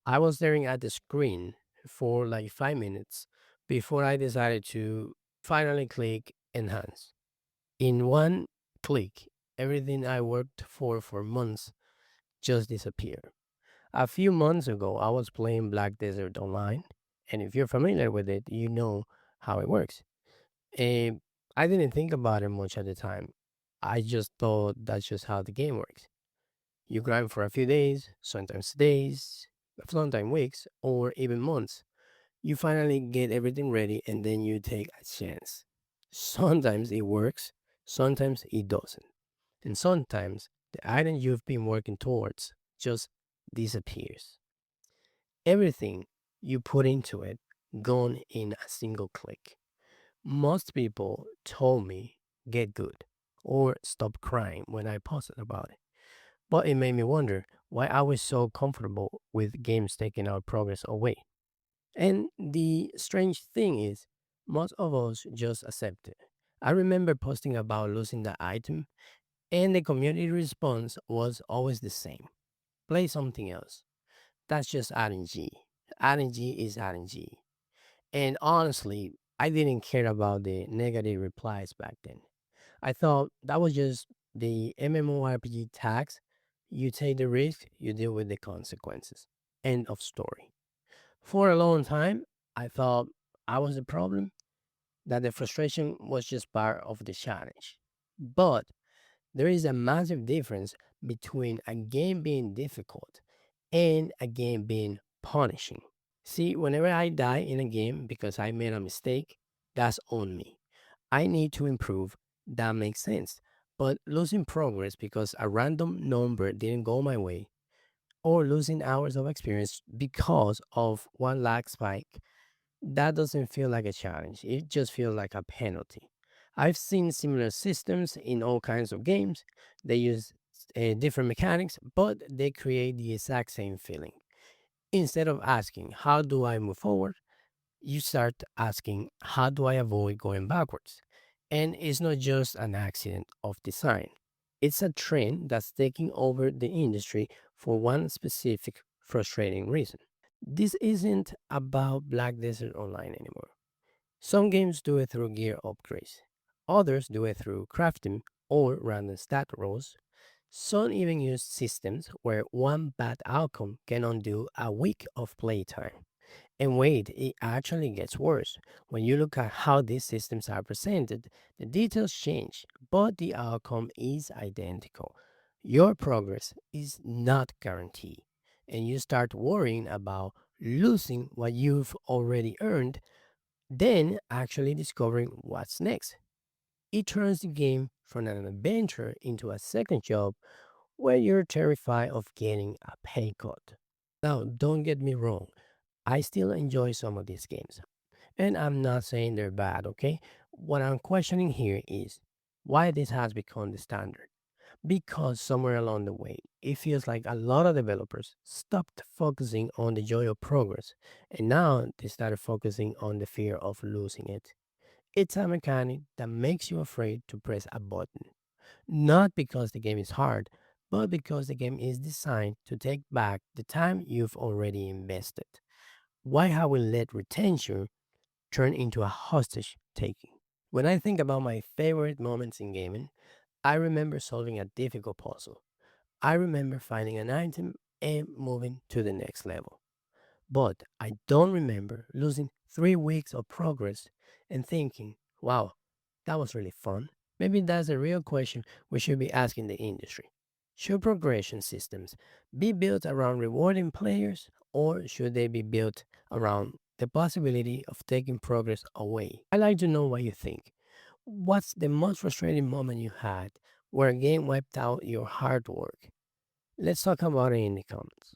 I was staring at the screen for like 5 minutes before I decided to finally click Enhance. In one click, everything I worked for months just disappeared. A few months ago, I was playing Black Desert Online, and if you're familiar with it, you know how it works. And I didn't think about it much at the time. I just thought that's just how the game works. You grind for a few days, sometimes weeks, or even months. You finally get everything ready and then you take a chance. Sometimes it works, sometimes it doesn't. And sometimes the item you've been working towards just disappears. Everything you put into it gone in a single click. Most people told me get good or stop crying when I posted about it. But it made me wonder why I was so comfortable with games taking our progress away. And the strange thing is, most of us just accept it. I remember posting about losing the item, and the community response was always the same: play something else. That's just RNG. RNG is RNG. And honestly, I didn't care about the negative replies back then. I thought that was just the MMORPG tax. You take the risk, you deal with the consequences. End of story. For a long time, I thought I was the problem, that the frustration was just part of the challenge. But there is a massive difference between a game being difficult and a game being punishing. See, whenever I die in a game because I made a mistake, that's on me. I need to improve. That makes sense. But losing progress because a random number didn't go my way, or losing hours of experience because of one lag spike, that doesn't feel like a challenge. It just feels like a penalty. I've seen similar systems in all kinds of games. They use different mechanics, but they create the exact same feeling. Instead of asking, how do I move forward? You start asking, how do I avoid going backwards? And it's not just an accident of design, it's a trend that's taking over the industry for one specific frustrating reason. This isn't about Black Desert Online anymore. Some games do it through gear upgrades, others do it through crafting or random stat rolls. Some even use systems where one bad outcome can undo a week of playtime. And wait, it actually gets worse. When you look at how these systems are presented, the details change, but the outcome is identical. Your progress is not guaranteed, and you start worrying about losing what you've already earned, then actually discovering what's next. It turns the game from an adventure into a second job where you're terrified of getting a pay cut. Now, don't get me wrong, I still enjoy some of these games. And I'm not saying they're bad, okay? What I'm questioning here is why this has become the standard. Because somewhere along the way, it feels like a lot of developers stopped focusing on the joy of progress, and now they started focusing on the fear of losing it. It's a mechanic that makes you afraid to press a button. Not because the game is hard, but because the game is designed to take back the time you've already invested. Why have we let retention turn into a hostage taking? When I think about my favorite moments in gaming, I remember solving a difficult puzzle. I remember finding an item and moving to the next level. But I don't remember losing 3 weeks of progress and thinking, wow, that was really fun. Maybe that's a real question we should be asking the industry. Should progression systems be built around rewarding players, or should they be built around the possibility of taking progress away? I'd like to know what you think. What's the most frustrating moment you had where a game wiped out your hard work? Let's talk about it in the comments.